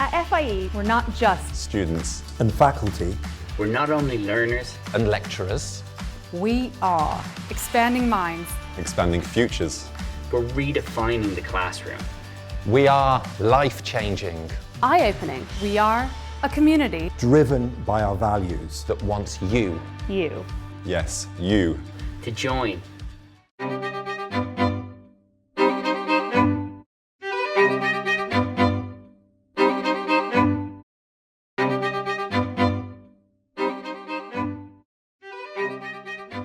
At FIE, we're not just students and faculty. We're not only learners and lecturers. We are expanding minds, Expanding futures. We're redefining the classroom. We are life-changing. eye-opening. We are a community Driven by our values. That wants you. you. Yes, you. To join.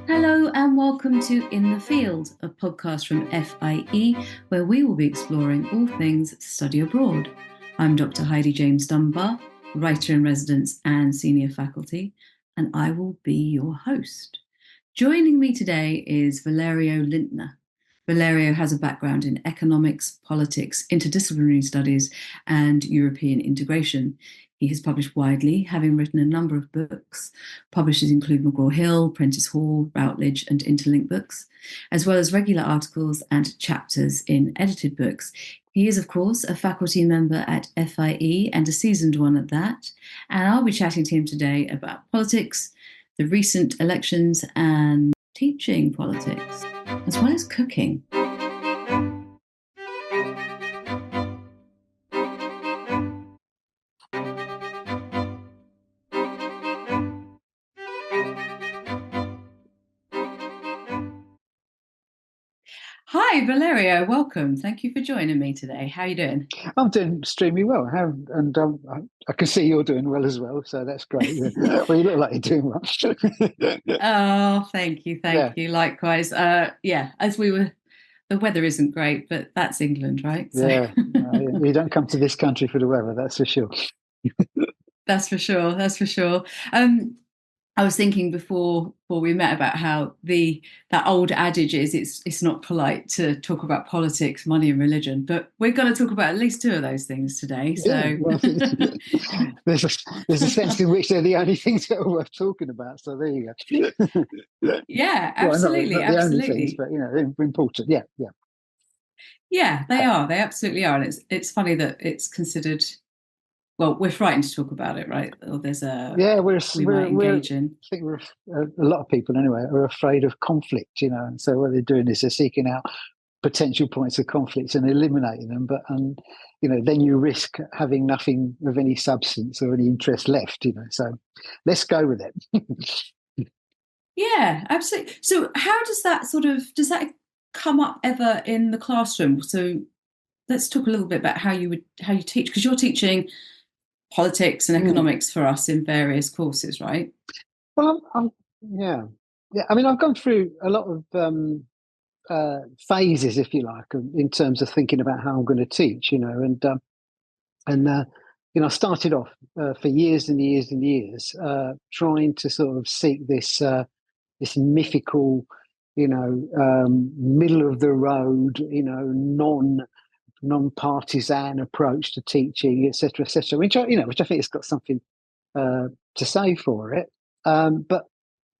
Hello and welcome to In the Field, a podcast from FIE, where we will be exploring all things study abroad. I'm Dr. Heidi James Dunbar, writer in residence and senior faculty, and I will be your host. Joining me today is Valerio Lintner. Valerio has a background in economics, politics, interdisciplinary studies, and European integration. He has published widely, having written a number of books. Publishers include McGraw-Hill, Prentice Hall, Routledge, and Interlink Books, as well as regular articles and chapters in edited books. He is, of course, a faculty member at FIE and a seasoned one at that. And I'll be chatting to him today about politics, the recent elections, and teaching politics, as well as cooking. Hi, Valerio. Welcome. Thank you for joining me today. How are you doing? I'm doing extremely well, and I can see you're doing well as well, so that's great. Well, you look like you're doing well. Oh, thank you. Thank you. Likewise. As we were, the weather isn't great, but that's England, right? So. Yeah, you don't come to this country for the weather, that's for sure. That's for sure. That's for sure. I was thinking before we met about how that old adage is it's not polite to talk about politics, money, and religion, but we're going to talk about at least two of those things today. So Yeah, well, there's a sense in which they're the only things that are worth talking about. So there you go. Yeah, absolutely, well, not the absolutely. only things, but they're important. Yeah. Yeah, they are. They absolutely are, and it's funny that it's considered. Well, we're frightened to talk about it, right? Or there's a we might engage in. I think a lot of people anyway are afraid of conflict, and so what they're doing is they're seeking out potential points of conflict and eliminating them. But then you risk having nothing of any substance or any interest left. So let's go with it. Yeah, absolutely. So how does that come up ever in the classroom? So let's talk a little bit about how you teach, because you're teaching politics and economics for us in various courses, right? Well, yeah. I mean, I've gone through a lot of phases, if you like, in terms of thinking about how I'm going to teach. And I started off for years and years and years trying to sort of seek this mythical, middle of the road, non-partisan approach to teaching, etc., which I think has got something to say for it. But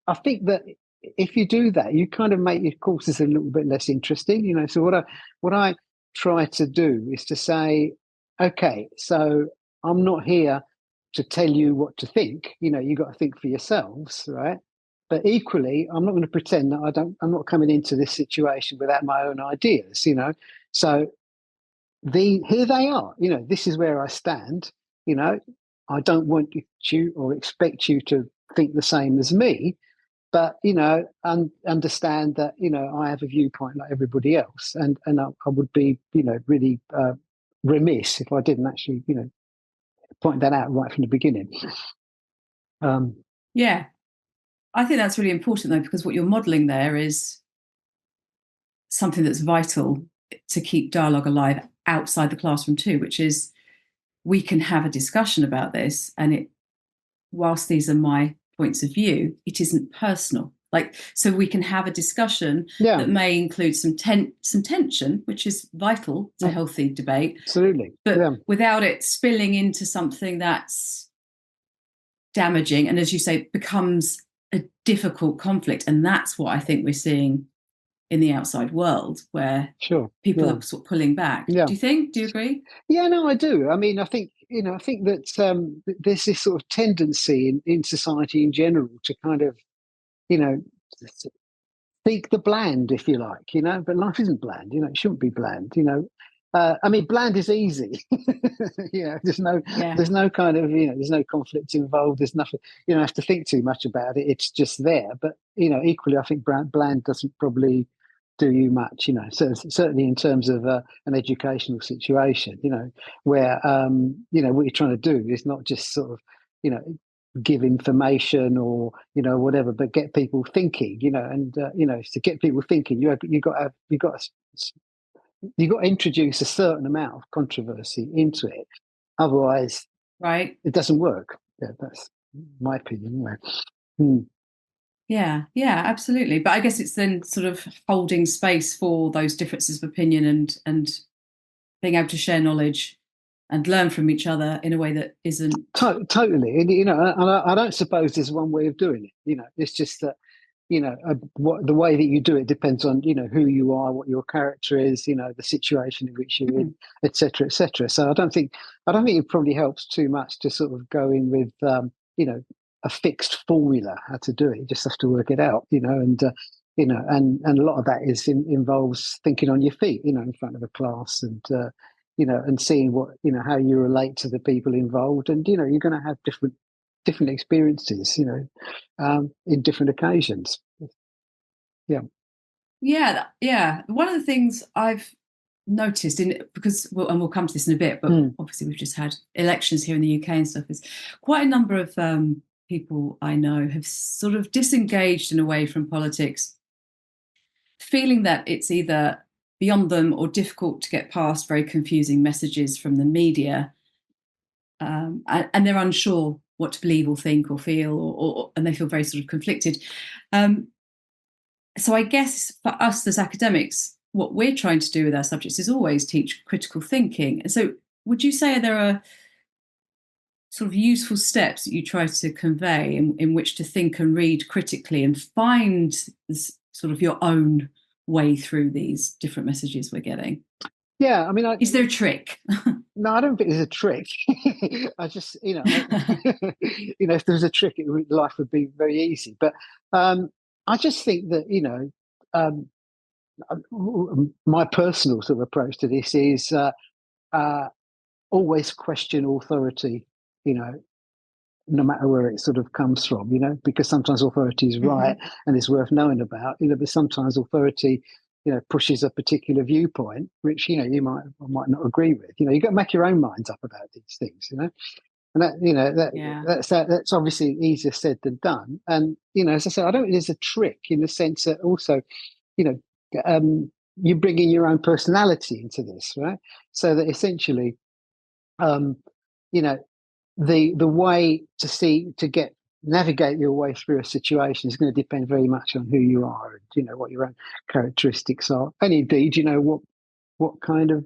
I think that if you do that, you kind of make your courses a little bit less interesting. So what I try to do is to say, okay, so I'm not here to tell you what to think. You got to think for yourselves, right? But equally, I'm not going to pretend that I'm not coming into this situation without my own ideas. So here they are. This is where I stand. I don't want you or expect you to think the same as me, but understand that I have a viewpoint like everybody else, and I would be really remiss if I didn't actually point that out right from the beginning. Yeah, I think that's really important though, because what you're modelling there is something that's vital to keep dialogue alive outside the classroom too, which is we can have a discussion about this, and whilst these are my points of view, it isn't personal. So we can have a discussion that may include some tension, which is vital to healthy debate. Absolutely. But without it spilling into something that's damaging and, as you say, becomes a difficult conflict. And that's what I think we're seeing in the outside world where Sure. people Yeah. are sort of pulling back. Yeah. Do you think? Do you agree? Yeah, no, I do. I mean, I think that there's this sort of tendency in society in general to kind of, you know, seek the bland, if you like, but life isn't bland, it shouldn't be bland. I mean, bland is easy. Yeah. There's no kind of, there's no conflict involved. There's nothing, you don't have to think too much about it. It's just there. But, equally, I think bland doesn't probably do you much, so certainly in terms of an educational situation, where, what you're trying to do is not just sort of, give information or whatever, but get people thinking, and to get people thinking, you got to introduce a certain amount of controversy into it, otherwise, right, it doesn't work. Yeah, that's my opinion. Anyway. Hmm. Yeah, absolutely. But I guess it's then sort of holding space for those differences of opinion and being able to share knowledge and learn from each other in a way that isn't totally. And, I don't suppose there's one way of doing it. It's just that, what the way that you do it depends on, who you are, what your character is, the situation in which you're in, et cetera, et cetera. So I don't think it probably helps too much to sort of go in with, a fixed formula how to do it. You just have to work it out, and a lot of that involves thinking on your feet, in front of a class and, and seeing what, how you relate to the people involved. And, you're going to have different experiences, in different occasions. Yeah. One of the things I've noticed because we'll come to this in a bit, but obviously we've just had elections here in the UK and stuff, is quite a number of people I know have sort of disengaged in a way from politics, feeling that it's either beyond them or difficult to get past very confusing messages from the media, and they're unsure what to believe or think or feel, and they feel very sort of conflicted. So I guess for us as academics, what we're trying to do with our subjects is always teach critical thinking. And so would you say there are sort of useful steps that you try to convey in which to think and read critically and find this sort of your own way through these different messages we're getting? Yeah, I mean, is there a trick? No, I don't think there's a trick. I just, if there was a trick, life would be very easy. But I just think that, my personal sort of approach to this is always question authority, no matter where it sort of comes from, because sometimes authority is right and it's worth knowing about, but sometimes authority, pushes a particular viewpoint, which, you might not agree with. You've got to make your own minds up about these things, and that, that's obviously easier said than done. And, as I said, I don't think there's a trick in the sense that also, you bring in your own personality into this, right? So that essentially, the way to navigate your way through a situation is going to depend very much on who you are and what your own characteristics are, and indeed what kind of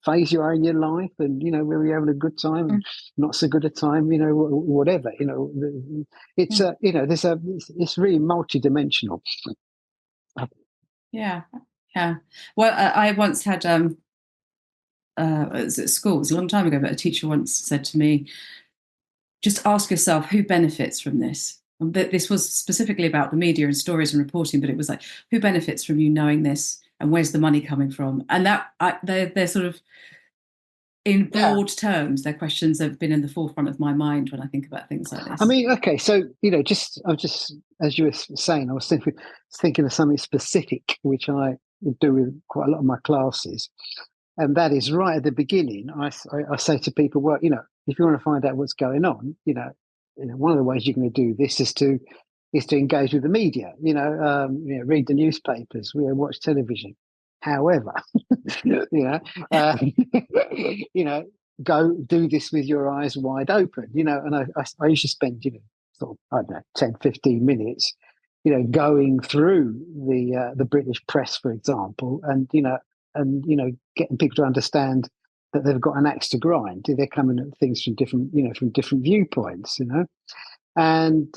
phase you are in your life, and whether you're having a good time and not so good a time, whatever. It's it's really multidimensional. Yeah. Well, I once had it was at school, it was a long time ago, but a teacher once said to me, just ask yourself who benefits from this. And this was specifically about the media and stories and reporting, but it was like, who benefits from you knowing this, and where's the money coming from? And that they're sort of, in broad terms, their questions have been in the forefront of my mind when I think about things like this. I mean, okay, so I'm just as you were saying, I was thinking of something specific which I do with quite a lot of my classes, and that is right at the beginning. I say to people, well, if you want to find out what's going on, one of the ways you're going to do this is to engage with the media. Read the newspapers, watch television. However, go do this with your eyes wide open. And I used to spend sort of, I don't know, 10, 15 minutes, going through the British press, for example, and getting people to understand that they've got an axe to grind. They're coming at things from different viewpoints, and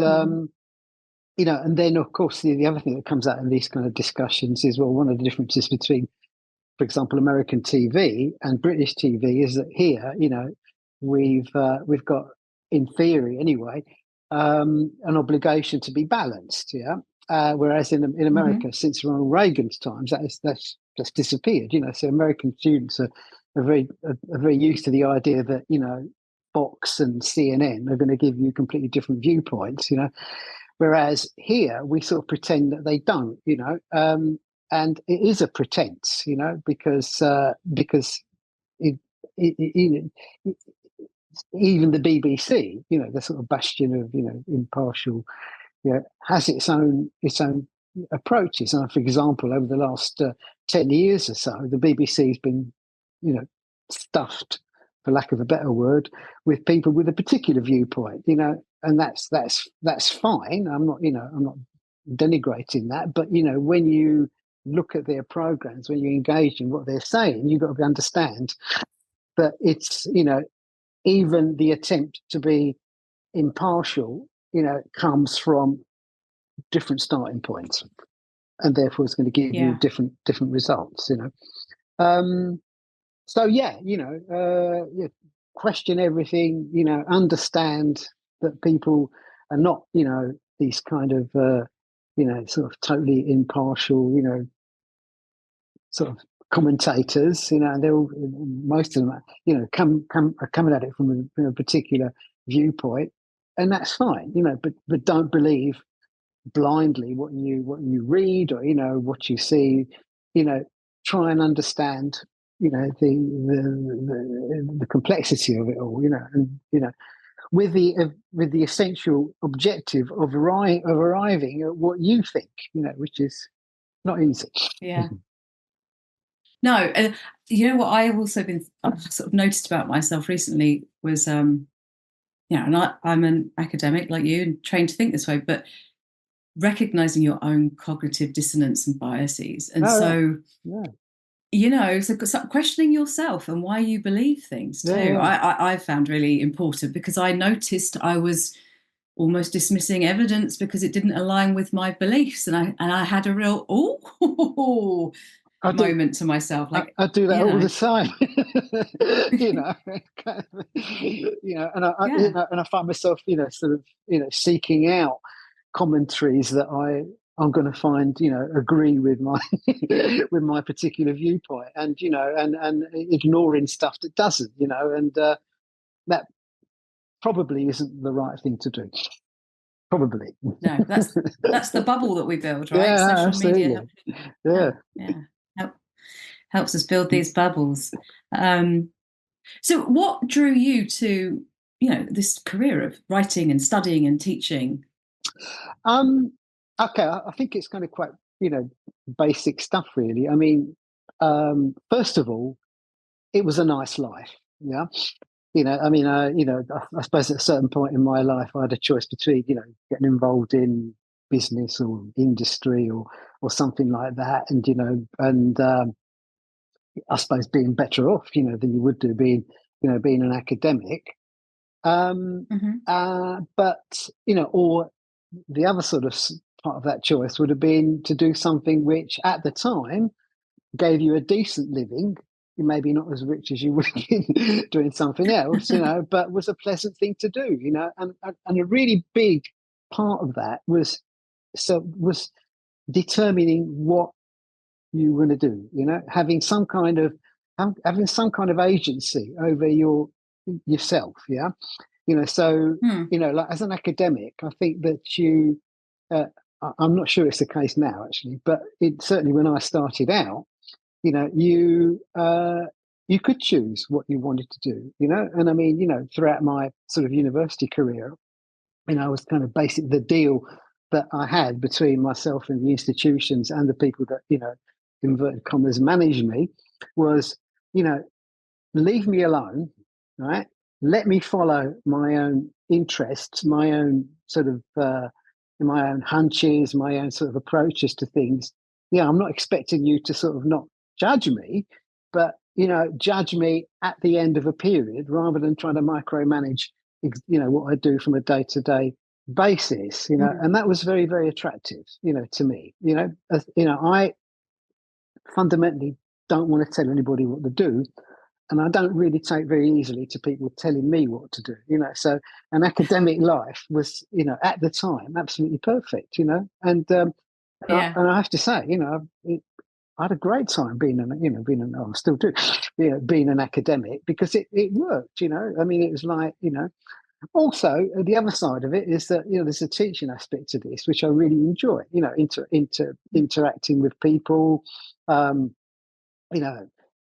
and then of course the other thing that comes out in these kind of discussions is, well, one of the differences between, for example, American TV and British TV is that here, we've got, in theory anyway, an obligation to be balanced, yeah. Whereas in America, since Ronald Reagan's times, that's disappeared. So American students are very used to the idea that Fox and CNN are going to give you completely different viewpoints. Whereas here we sort of pretend that they don't. And it is a pretense. Because it, it, even the BBC, the sort of bastion of impartial, has its own approaches. And for example, over the last 10 years or so, the BBC has been, stuffed, for lack of a better word, with people with a particular viewpoint. And that's fine. I'm not denigrating that. But when you look at their programs, when you engage in what they're saying, you've got to understand that it's even the attempt to be impartial, comes from different starting points, and therefore it's going to give you different results. So question everything. Understand that people are not, these kind of, sort of totally impartial, sort of commentators, and they're all, most of them, are coming at it from a particular viewpoint, and that's fine, but don't believe blindly what you read or what you see. Try and understand the complexity of it all, and with the essential objective of arriving at what you think, which is not easy. Yeah. No, what I've sort of noticed about myself recently was, and I'm an academic like you and trained to think this way, but recognizing your own cognitive dissonance and biases. And so questioning yourself and why you believe things too. I found really important, because I noticed I was almost dismissing evidence because it didn't align with my beliefs, and I had a real moment to myself. Like I do that all the time, and I find myself, sort of, seeking out commentaries that I'm going to find, agree with my with my particular viewpoint, and and ignoring stuff that doesn't, and that probably isn't the right thing to do. Probably. No, that's the bubble that we build, right? Yeah, Social absolutely. media. Helps us build these bubbles. So what drew you to, this career of writing and studying and teaching? Okay, I think it's kind of quite, basic stuff, really. I mean, first of all, it was a nice life. Yeah. I suppose at a certain point in my life, I had a choice between, getting involved in business or industry or something like that. And, I suppose being better off, than you would do being an academic. But, or the other sort of part of that choice would have been to do something which at the time gave you a decent living, maybe not as rich as you would have been doing something else, but was a pleasant thing to do, and a really big part of that was determining what you were going to do, having some kind of agency over yourself. Yeah. So, like as an academic, I think that I'm not sure it's the case now actually, but certainly when I started out, you could choose what you wanted to do, and I mean, throughout my sort of university career, I was kind of basically the deal that I had between myself and the institutions and the people that, inverted commas, managed me was, leave me alone, right? Let me follow my own interests, my own sort of, my own hunches, my own sort of approaches to things. Yeah, I'm not expecting you to sort of not judge me, but, judge me at the end of a period rather than trying to micromanage, what I do from a day-to-day basis, and that was very, very attractive, to me. I fundamentally don't want to tell anybody what to do, and I don't really take very easily to people telling me what to do. So an academic life was, at the time, absolutely perfect. And Yeah. I have to say, I had a great time being I still do, being an academic, because it worked. I mean, it was like, Also, the other side of it is that there's a teaching aspect to this, which I really enjoy. Interacting with people. Um, I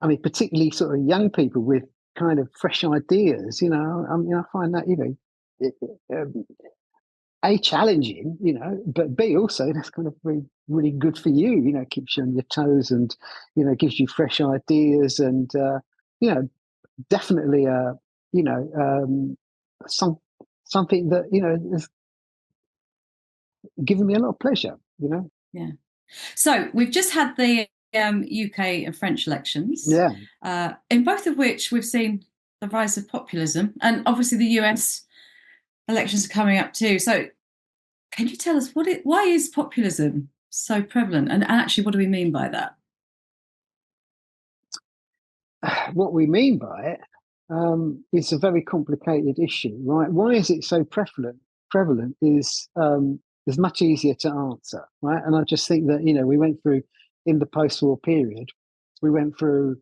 mean, particularly sort of young people with kind of fresh ideas. I find that it, um, a challenging, but B also that's kind of really, really good for you. Keeps you on your toes and gives you fresh ideas and definitely some something that has given me a lot of pleasure. Yeah. So we've just had the UK and French elections, Yeah. in both of which we've seen the rise of populism, and obviously the US elections are coming up too. So can you tell us why is populism so prevalent, and actually what do we mean by that? What we mean by it is a very complicated issue, right? Why is it so prevalent? Prevalent is much easier to answer, right? And I just think that we went through, in the post-war period, we went through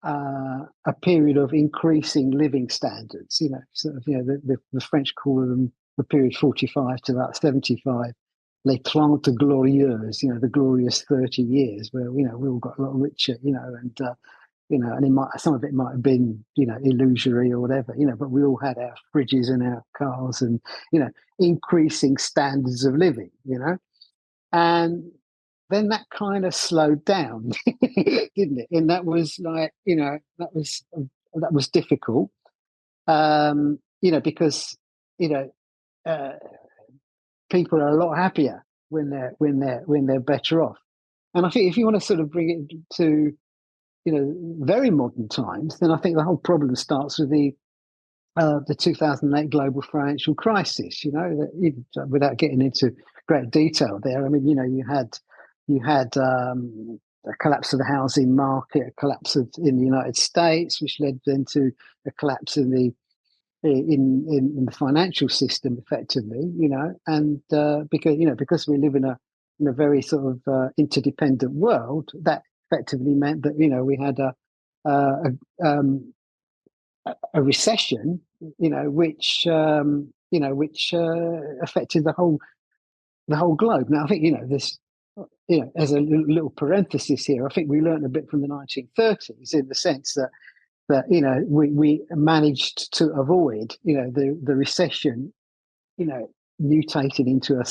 a period of increasing living standards. Sort of the French call them the period 45 to about 75. Les 30 Glorieuses, the glorious 30 years, where we all got a lot richer, and and some of it might have been, illusory or whatever, but we all had our fridges and our cars and, increasing standards of living, and then that kind of slowed down, didn't it? And that was like, that was difficult, because, uh, people are a lot happier when they're better off. And I think if you want to sort of bring it to very modern times, then I think the whole problem starts with the 2008 global financial crisis. Without getting into great detail there, I mean, you had a collapse of the housing market, a collapse in the United States, which led then to a collapse in the financial system, effectively. And because we live in a very sort of interdependent world, that effectively meant that we had a recession, which affected the whole globe. Now, I think this, as a little parenthesis here, I think we learned a bit from the 1930s in the sense that we managed to avoid the recession, mutated into a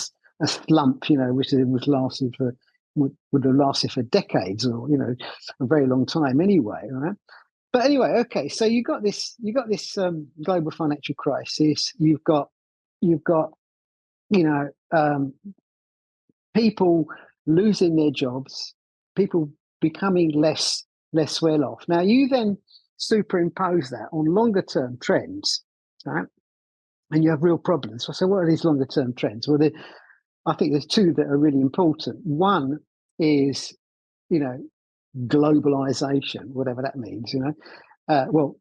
slump, which was lasted for would have lasted for decades, or a very long time anyway, right? But anyway, okay. So you got this global financial crisis. You've got people losing their jobs, people becoming less well off. Now you then superimpose that on longer term trends, right? And you have real problems. So what are these longer term trends? Well, I think there's two that are really important. One is, globalization, whatever that means. Well,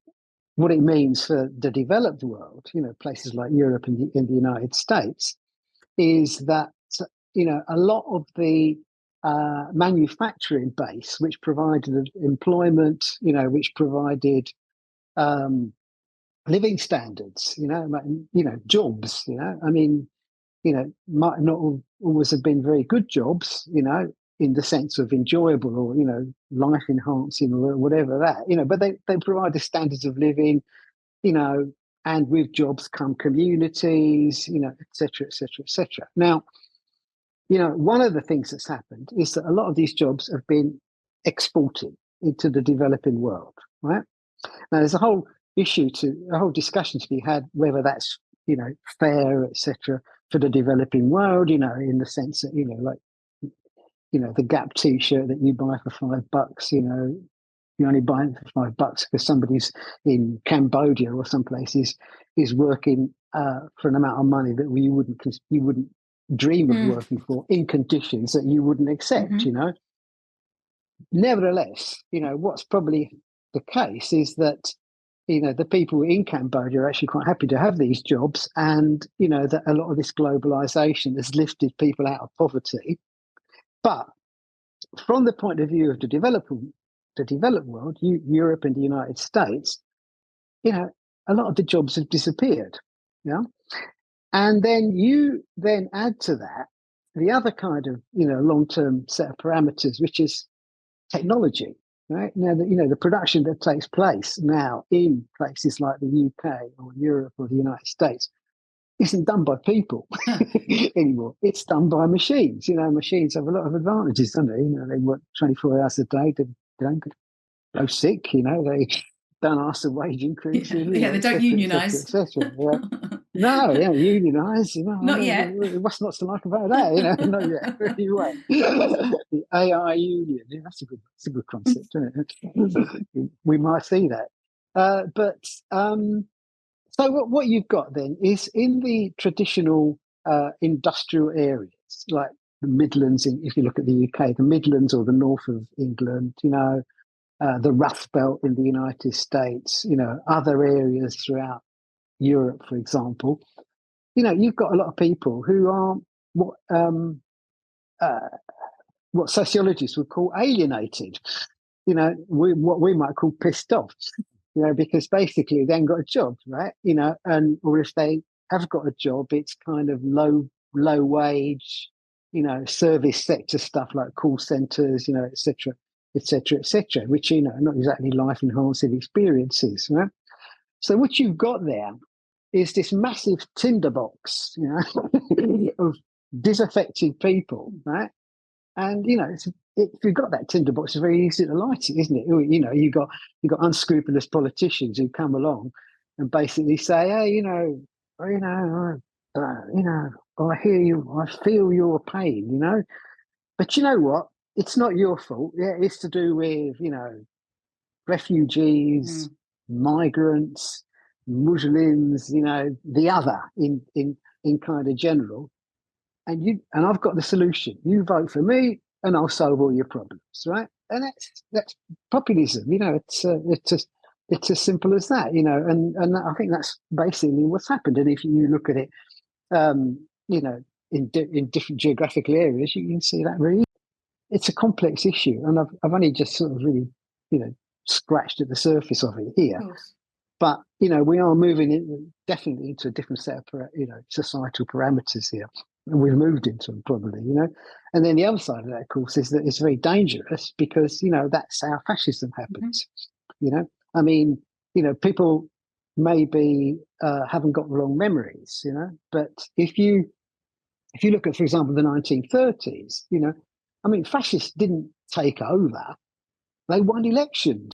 what it means for the developed world, places like Europe and the United States, is that a lot of the manufacturing base, which provided employment, which provided living standards, jobs, I mean, might not always have been very good jobs, in the sense of enjoyable or, life enhancing or whatever that, but they provide the standards of living, and with jobs come communities, et cetera, et cetera, et cetera. Now, one of the things that's happened is that a lot of these jobs have been exported into the developing world, right? Now, there's a whole discussion to be had whether that's, fair, etc., for the developing world, in the sense that, like, the Gap T-shirt that you buy for $5, you only buy it for $5 because somebody's in Cambodia or someplace is working for an amount of money that you wouldn't dream of working for in conditions that you wouldn't accept. Nevertheless, what's probably the case is that the people in Cambodia are actually quite happy to have these jobs, and that a lot of this globalization has lifted people out of poverty. But from the point of view of the developed world, Europe and the United States, a lot of the jobs have disappeared. And then you add to that the other kind of long-term set of parameters, which is technology. Right now, the production that takes place now in places like the UK or Europe or the United States isn't done by people anymore. It's done by machines. Machines have a lot of advantages, don't they? They work 24 hours a day. They don't go sick. They don't ask for wage increases. They don't unionise. Yeah. No, unionise. Not yet. What's not to like about that? Not yet. Anyway, the AI union. Yeah, that's a good concept, isn't it? We might see that. So what you've got then is in the traditional industrial areas, like the Midlands, if you look at the UK, the Midlands or the north of England, the Rust Belt in the United States, other areas throughout Europe, for example, you've got a lot of people who are what sociologists would call alienated, what we might call pissed off. Because basically they haven't got a job, right? Or if they have got a job, it's kind of low wage, service sector stuff like call centers, et cetera, which, are not exactly life enhancing experiences, right? So what you've got there is this massive tinderbox, of disaffected people, right? And if you've got that tinderbox, it's very easy to light it, isn't it? You've got unscrupulous politicians who come along and basically say, "Hey, I hear you, I feel your pain, but you know what? It's not your fault. Yeah, it's to do with refugees, migrants, Muslims, the other in kind of general." And I've got the solution. You vote for me, and I'll solve all your problems, right? And that's populism. It's as simple as that. And I think that's basically what's happened. And if you look at it, in different geographical areas, you can see that really. It's a complex issue, and I've only just sort of really, scratched at the surface of it here. But we are moving definitely into a different set of societal parameters here. And we've moved into them probably, And then the other side of that, of course, is that it's very dangerous because, that's how fascism happens. People maybe haven't got the wrong memories, but if you look at, for example, the 1930s, fascists didn't take over; they won elections.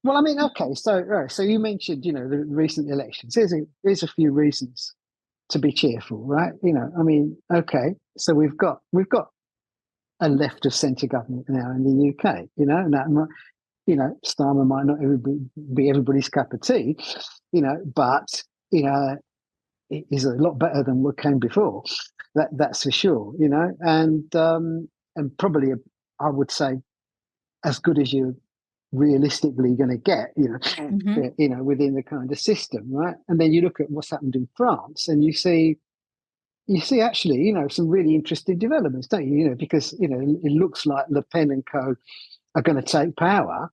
Well, okay, so you mentioned, the recent elections. Here's a few reasons to be cheerful, right? Okay, so we've got a left of centre government now in the UK, and that Starmer might not be everybody's cup of tea, but it is a lot better than what came before. That's for sure, and probably I would say as good as you're realistically going to get, within the kind of system, right? And then you look at what's happened in France, and you see actually, some really interesting developments, don't you? Because it looks like Le Pen and co are going to take power,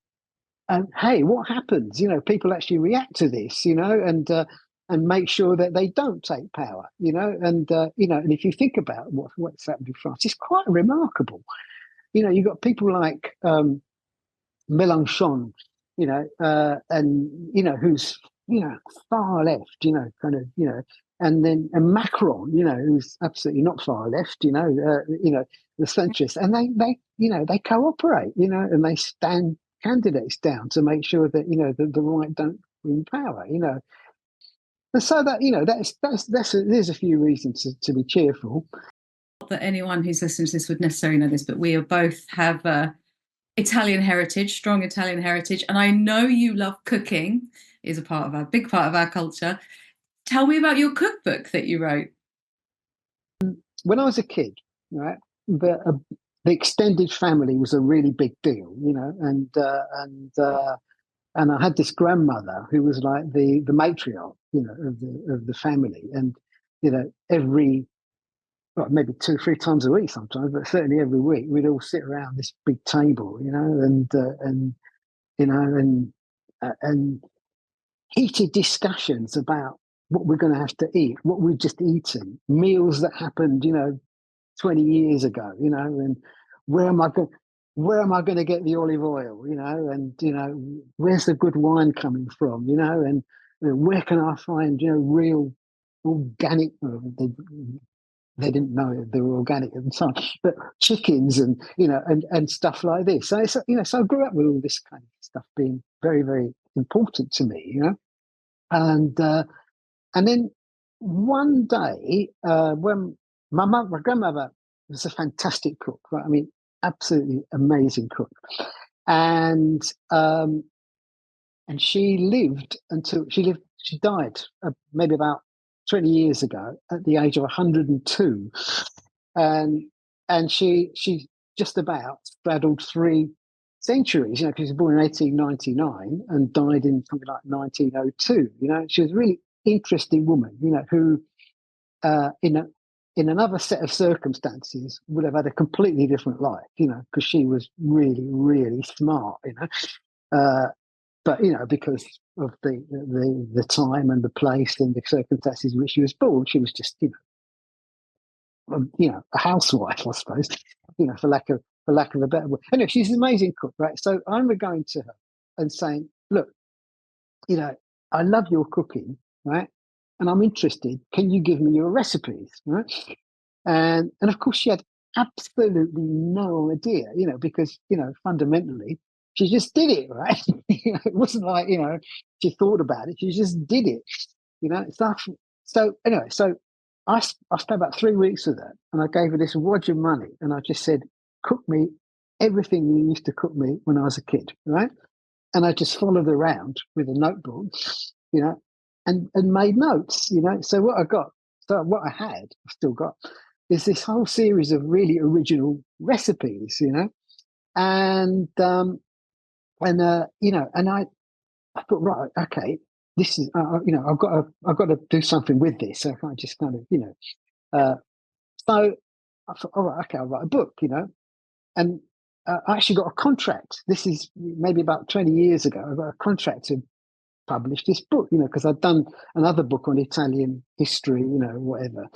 and hey, what happens? People actually react to this, and make sure that they don't take power, and if you think about what's happened in France, it's quite remarkable. You've got people like Mélenchon, and who's far left, and Macron, who's absolutely not far left, the centrists, and they cooperate, and they stand candidates down to make sure that the right don't win power, and so that there's a few reasons to be cheerful. Not that anyone who's listening to this would necessarily know this, but we are both have Italian heritage, strong Italian heritage, and I know you love cooking. Is a big part of our culture. Tell me about your cookbook that you wrote. When I was a kid, right, the extended family was a really big deal, and I had this grandmother who was like the matriarch, of the family, and every maybe 2-3 times a week sometimes, but certainly every week we'd all sit around this big table, and heated discussions about what we're going to have to eat, what we've just eaten, meals that happened, 20 years ago, and where am I going? Where am I going to get the olive oil? And where's the good wine coming from? And where can I find real organic? They didn't know they were organic at the time, but chickens and stuff like this. So so I grew up with all this kind of stuff being very, very important to me, and then one day when my grandmother was a fantastic cook, right? I mean, absolutely amazing cook, and she lived until she died maybe about 20 years ago at the age of 102, and she just about straddled 3 centuries, because she was born in 1899 and died in something like 1902. She was a really interesting woman, who in another set of circumstances would have had a completely different life, because she was really, really smart, but because of the time and the place and the circumstances in which she was born, she was just a housewife, I suppose, for lack of a better word. Anyway, she's an amazing cook, right? So I remember going to her and saying, "Look, I love your cooking, right? And I'm interested. Can you give me your recipes, right?" And of course, she had absolutely no idea, because fundamentally, she just did it, right? It wasn't like she thought about it. She just did it, stuff. So anyway, I spent about 3 weeks with her, and I gave her this wad of money, and I just said, "Cook me everything you used to cook me when I was a kid," right? And I just followed her around with a notebook, and made notes, So what I had, I've still got, is this whole series of really original recipes, and I thought, right, okay, this is, I've got to do something with this. So I can't just kind of, so I thought, all right, okay, I'll write a book, and I actually got a contract. This is maybe about 20 years ago. I got a contract to publish this book, because I'd done another book on Italian history, whatever.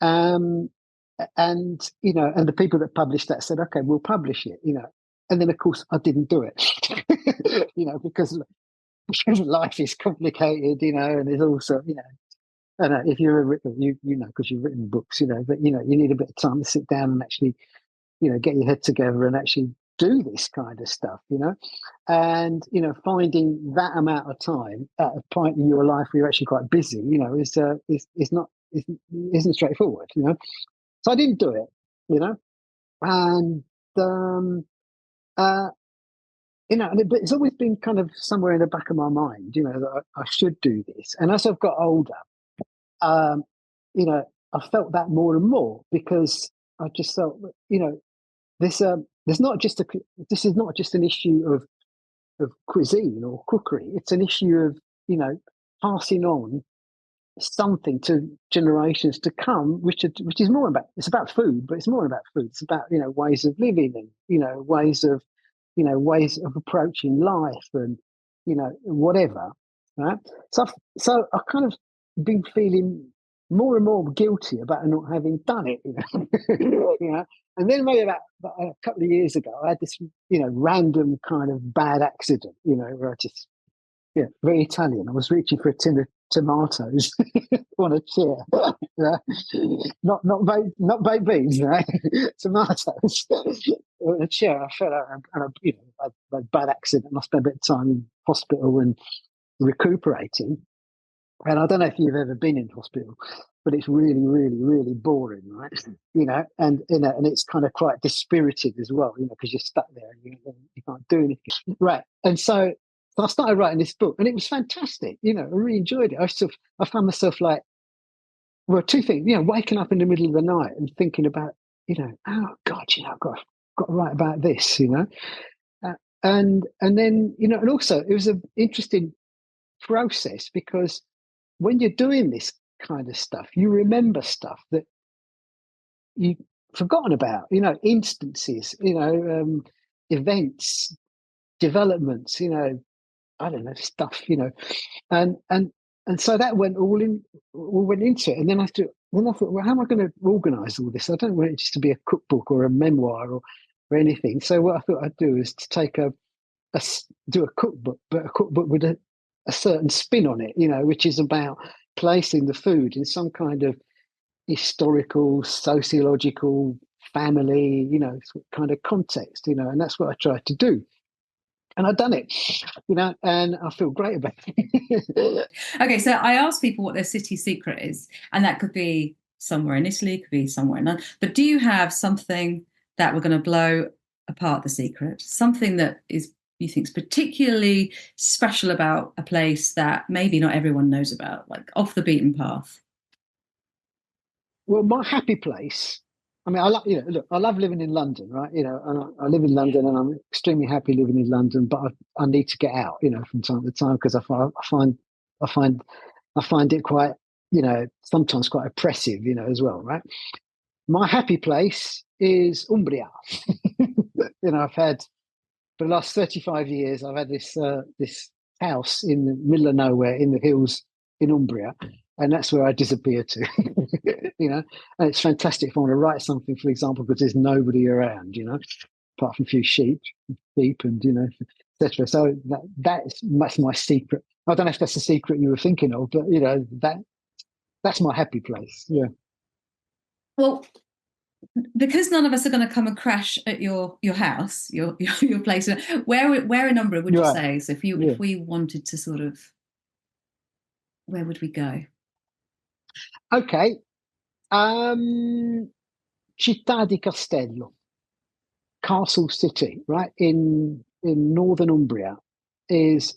And and the people that published that said, okay, we'll publish it, and then of course I didn't do it, because life is complicated, and there's also, and if you've ever written, because you've written books, but you need a bit of time to sit down and actually, get your head together and actually do this kind of stuff, and finding that amount of time at a point in your life where you're actually quite busy, isn't straightforward, So I didn't do it, and but it's always been kind of somewhere in the back of my mind, that I should do this. And as I've got older, um, I felt that more and more, because I just felt, there's not just this is not just an issue of cuisine or cookery. It's an issue of, passing on something to generations to come, which is more about, it's about food, but it's more about food. It's about, ways of living and, ways of approaching life and, whatever. Right. So I've kind of been feeling more and more guilty about not having done it, And then maybe about a couple of years ago, I had this, random kind of bad accident, where I just, very Italian. I was reaching for a tin of tomatoes on a chair, not baked beans, right? Tomatoes on a chair. I fell out, and I had a bad accident. I spent a bit of time in hospital and recuperating. And I don't know if you've ever been in hospital, but it's really, really, really boring, right? And it's kind of quite dispirited as well, because you're stuck there and you can't do anything, right? And so So I started writing this book, and it was fantastic. I really enjoyed it. I found myself like, well, two things. Waking up in the middle of the night and thinking about, oh God, I've got to write about this. And then and also it was an interesting process, because when you're doing this kind of stuff, you remember stuff that you've forgotten about. Instances. Events, developments. I don't know, stuff, and so that all went into it. And then I thought, well, how am I going to organise all this? I don't want it just to be a cookbook or a memoir or anything. So what I thought I'd do is to take do a cookbook, but a cookbook with a certain spin on it, which is about placing the food in some kind of historical, sociological, family, kind of context, and that's what I tried to do. And I've done it, and I feel great about it. Okay, so I ask people what their city secret is, and that could be somewhere in Italy, could be somewhere in London. But do you have something that we're going to blow apart the secret? Something that you think is particularly special about a place that maybe not everyone knows about, like off the beaten path? Well, my happy place. I mean, I love living in London, right? And I live in London, and I'm extremely happy living in London. But I need to get out, from time to time, because I find it quite, sometimes quite oppressive, as well, right? My happy place is Umbria. I've had, for the last 35 years, I've had this house in the middle of nowhere in the hills in Umbria. And that's where I disappear to, and it's fantastic if I want to write something, for example, because there's nobody around, apart from a few sheep and, etc. So that's my secret. I don't know if that's the secret you were thinking of, but, that's my happy place. Yeah. Well, because none of us are going to come and crash at your house, your place, where in Umbria would you say? So if we wanted to sort of, where would we go? Okay. Città di Castello, Castle City, right in northern Umbria, is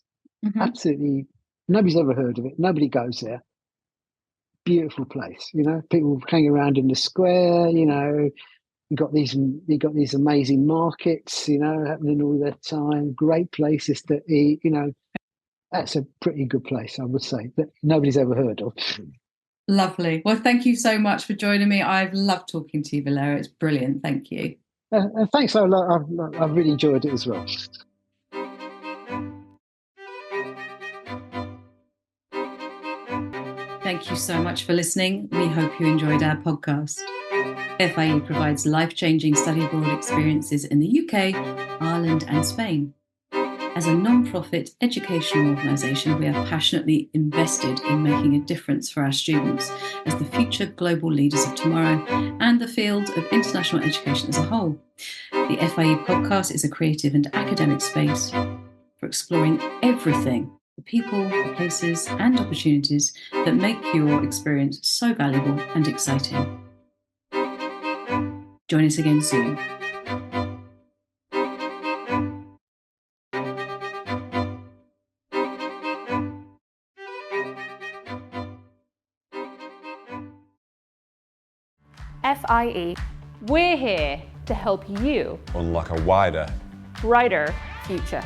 absolutely, nobody's ever heard of it. Nobody goes there. Beautiful place, people hang around in the square, you got these amazing markets, happening all the time. Great places to eat, That's a pretty good place, I would say, that nobody's ever heard of. Lovely. Well, thank you so much for joining me. I've loved talking to you, Valerio. It's brilliant. Thank you. And thanks, Lola. I've really enjoyed it as well. Thank you so much for listening. We hope you enjoyed our podcast. FIE provides life-changing study abroad experiences in the UK, Ireland and Spain. As a non-profit educational organisation, we are passionately invested in making a difference for our students as the future global leaders of tomorrow and the field of international education as a whole. The FIE podcast is a creative and academic space for exploring everything, the people, the places and opportunities that make your experience so valuable and exciting. Join us again soon. FIE, we're here to help you Unlock a wider brighter future.